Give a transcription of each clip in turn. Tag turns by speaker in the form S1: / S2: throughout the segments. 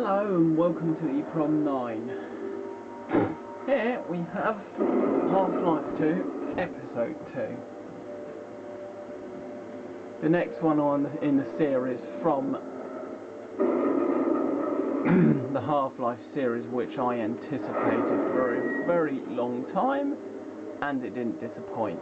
S1: Hello and welcome to EPROM 9. Here we have Half-Life 2, Episode 2. The next one in the series from the Half-Life series, which I anticipated for a very long time, and it didn't disappoint.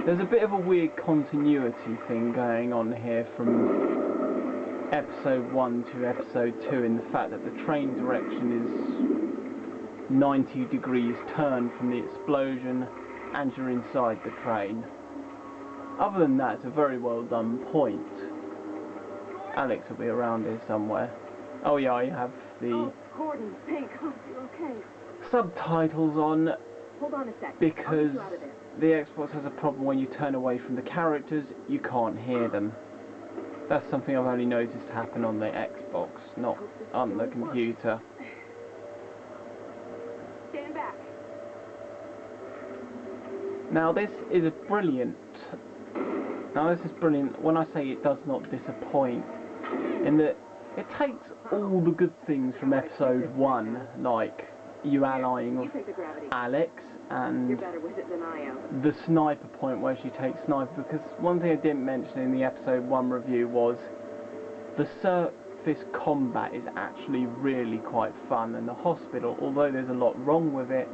S1: There's a bit of a weird continuity thing going on here from Episode 1 to Episode 2 in the fact that the train direction is 90 degrees turned from the explosion and you're inside the train. Other than that, it's a very well done point. Alex will be around here somewhere. Oh yeah, I have the
S2: Gordon, Pink, you okay?
S1: subtitles on.
S2: Hold on a sec.
S1: Because the Xbox has a problem when you turn away from the characters, you can't hear them. That's something I've only noticed happen on the Xbox, not on the computer.
S2: Stand back.
S1: Now this is brilliant. When I say it does not disappoint, in that it takes all the good things from Episode 1, like you allying with Alex and the sniper point where she takes sniper, because one thing I didn't mention in the Episode 1 review was the surface combat is actually really quite fun, and the hospital, although there's a lot wrong with it,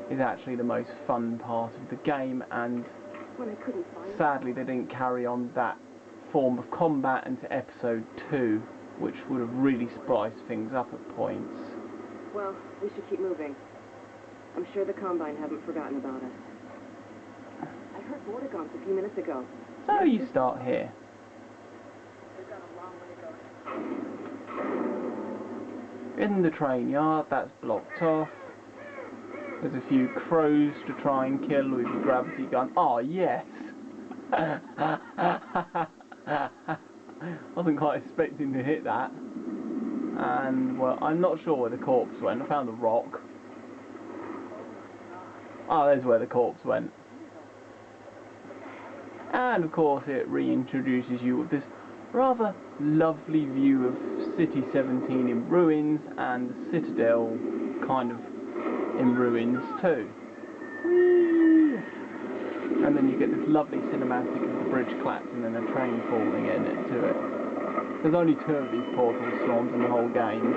S1: is actually the most fun part of the game, and sadly they didn't carry on that form of combat into Episode 2, which would have really spiced things up at points.
S2: Well, we should keep moving. I'm sure the Combine haven't forgotten about us. I heard Vortigaunts a few minutes ago.
S1: So you start here.
S2: We've got a long way to go.
S1: In the train yard, that's blocked off. There's a few crows to try and kill with a gravity gun. Oh yes! Wasn't quite expecting to hit that. And, well, I'm not sure where the corpse went. I found a rock. Oh, there's where the corpse went. And, of course, it reintroduces you with this rather lovely view of City 17 in ruins and the Citadel kind of in ruins too. Whee! And then you get this lovely cinematic of the bridge collapsing and a train falling into it. There's only 2 of these portal storms in the whole game.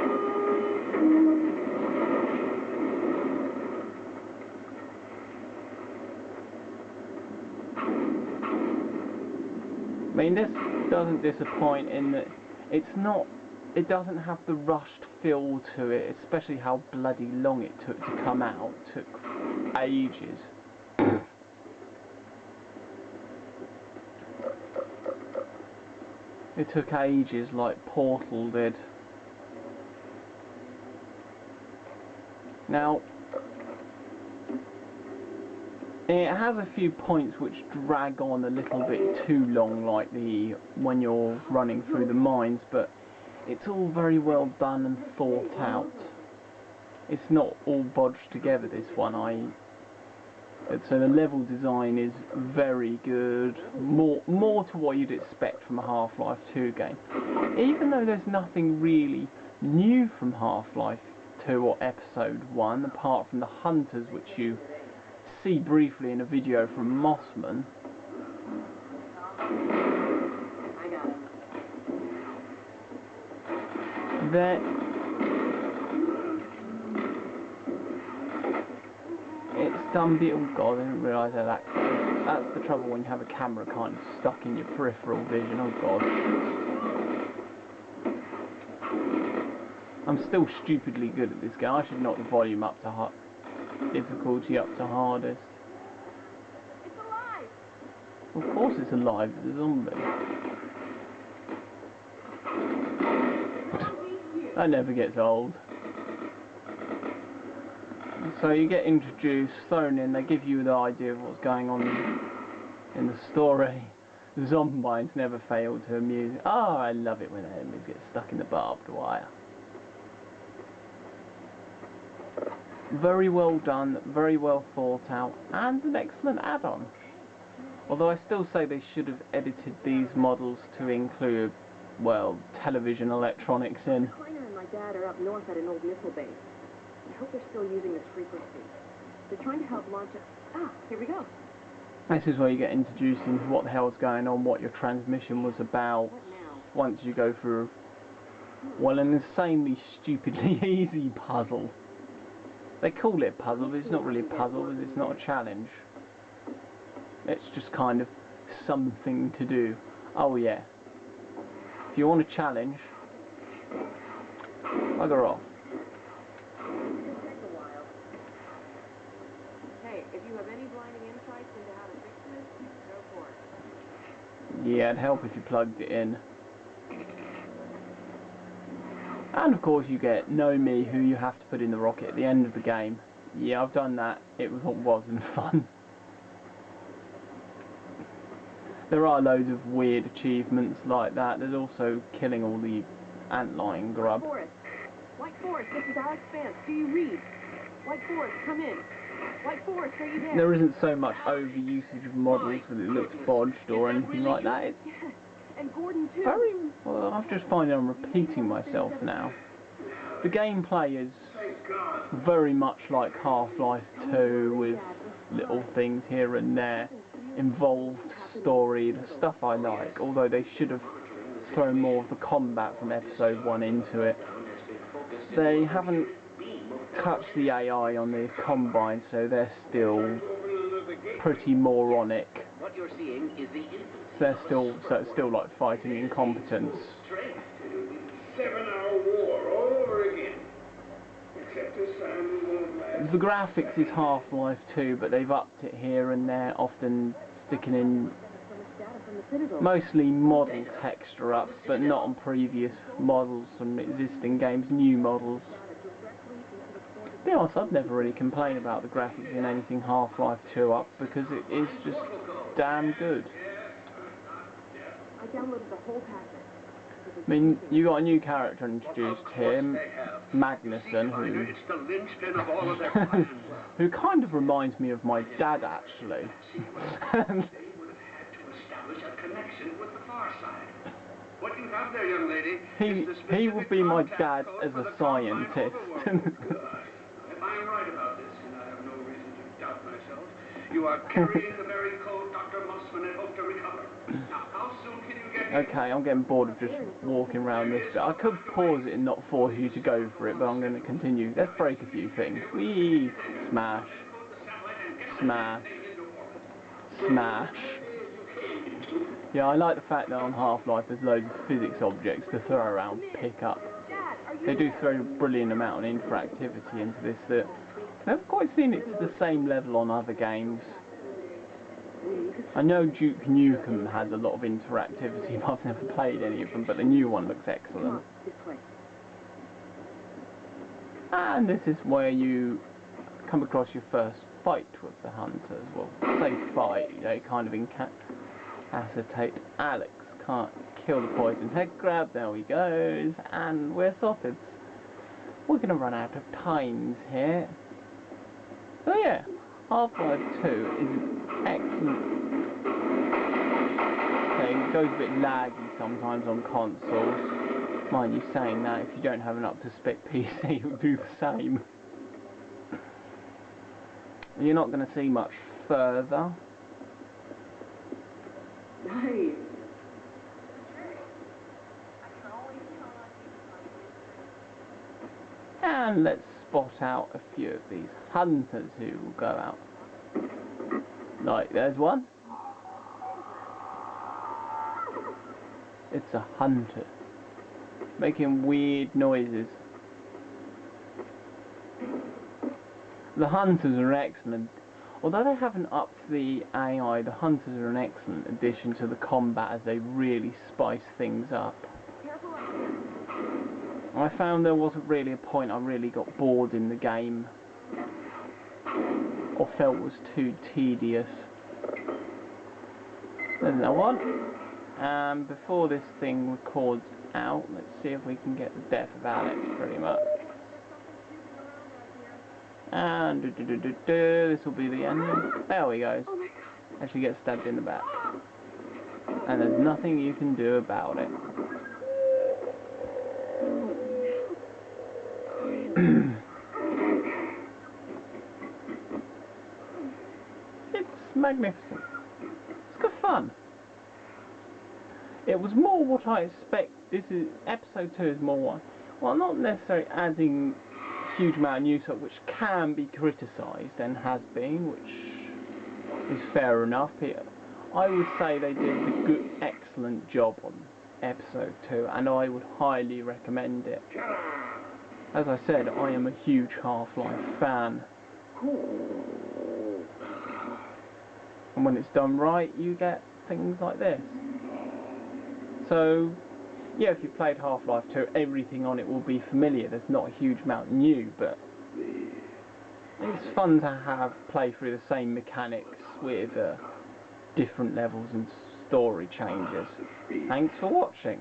S1: I mean, this doesn't disappoint in that it doesn't have the rushed feel to it, especially how bloody long it took to come out. It took ages. It took ages, like Portal did. Now, it has a few points which drag on a little bit too long, like when you're running through the mines, but it's all very well done and thought out. It's not all bodged together, this one. So the level design is very good, more to what you'd expect from a Half-Life 2 game. Even though there's nothing really new from Half-Life 2 or Episode 1, apart from the hunters, which you see briefly in a video from Mossman. It's done oh god, I didn't realise how that close. That's the trouble when you have a camera kind of stuck in your peripheral vision, oh god. I'm still stupidly good at this game. I should knock the volume up to difficulty up to hardest.
S2: It's alive!
S1: Of course it's alive, it's a zombie. That never gets old. So you get introduced, thrown in, they give you the idea of what's going on in the story. The Zombies never fail to amuse. Oh, I love it when enemies get stuck in the barbed wire. Very well done, very well thought out, and an excellent add-on. Although I still say they should have edited these models to include, well, television electronics in.
S2: Kleiner and my dad are up north at an old missile base. I hope they're still using this frequency. They're trying to help launch it. Ah, here we go.
S1: This is where you get introduced into what the hell's going on, what your transmission was about,
S2: What now?
S1: once you go through, well, an insanely stupidly easy puzzle. They call it a puzzle, but it's not really a puzzle, because it's not a challenge. It's just kind of something to do. Oh yeah. If you want a challenge, bugger off.
S2: Hey, if you have any blinding insights into how to fix this, go for it.
S1: Yeah, it'd help if you plugged it in. And of course you get Know Me, who you have to put in the rocket at the end of the game. Yeah, I've done that. It wasn't fun. There are loads of weird achievements like that. There's also killing all the antlion grub.
S2: White Forest, this is Alex Vance. Do you read? White Forest, come in. White Forest, are you there?
S1: There isn't so much overusage of models that it looks bodged or anything like that. It's
S2: Yes, and Gordon too.
S1: very... well, I'm just finding I'm repeating myself now. The gameplay is very much like Half-Life 2, with little things here and there, involved story, the stuff I like, although they should have thrown more of the combat from episode 1 into it. They haven't touched the AI on the Combine, so they're still pretty moronic.
S3: What you're seeing is the
S1: So it's still like fighting incompetence.
S4: 7-hour war all over again. Except this time we won't last.
S1: The graphics is Half-Life 2, but they've upped it here and there, often sticking in mostly model texture ups, but not on previous models from existing games, new models. To be honest, I've never really complained about the graphics in anything Half-Life 2 up, because it is just damn good.
S2: I downloaded the whole packet.
S1: I mean, you got a new character introduced here, Magnuson,
S4: It's the linchpin of all of their plans.
S1: who kind of reminds me of my dad, actually.
S4: Establish a connection with the far side. What you have there, young lady,
S1: he would be my dad as a scientist.
S4: If I am right about this, and I have no reason to doubt myself, you are carrying the very code Dr. Mossman had hoped to recover. Now, how soon can you get here?
S1: Okay, I'm getting bored of just walking around this bit. I could pause it and not force you to go for it, but I'm going to continue. Let's break a few things. Whee! Smash. Smash. Smash. Yeah, I like the fact that on Half-Life there's loads of physics objects to throw around, pick up. They do throw a brilliant amount of interactivity into this that I've never quite seen it to the same level on other games. I know Duke Nukem has a lot of interactivity, but I've never played any of them, but the new one looks excellent. And this is where you come across your first fight with the hunters. Well, say fight, they kind of incapacitate Alex. Can't kill the poison head grab, there he goes, and we're sorted. We're going to run out of times here. So yeah, Half-Life 2 is an excellent thing. It goes a bit laggy sometimes on consoles. Mind you saying that, if you don't have an up-to-spec PC, it'll do the same. You're not going to see much further.
S2: Nice.
S1: And let's spot out a few of these hunters who will go out. Like, there's one. It's a hunter. Making weird noises. The hunters are excellent. Although they haven't upped the AI, the hunters are an excellent addition to the combat as they really spice things up. I found there wasn't really a point I really got bored in the game, or felt was too tedious. There's another one. And before this thing records out, let's see if we can get the death of Alex, pretty much. And this will be the ending. There we go. actually gets stabbed in the back. And there's nothing you can do about it. It's magnificent. It's good fun. It was more what I expect. This is episode 2 is more one. Well, not necessarily adding a huge amount of new stuff, which can be criticised and has been, which is fair enough. I would say they did a good, excellent job on episode 2, and I would highly recommend it. As I said, I am a huge Half-Life fan. And when it's done right, you get things like this. So, yeah, if you played Half-Life 2, everything on it will be familiar. There's not a huge amount new, but it's fun to play through the same mechanics with different levels and story changes. Thanks for watching.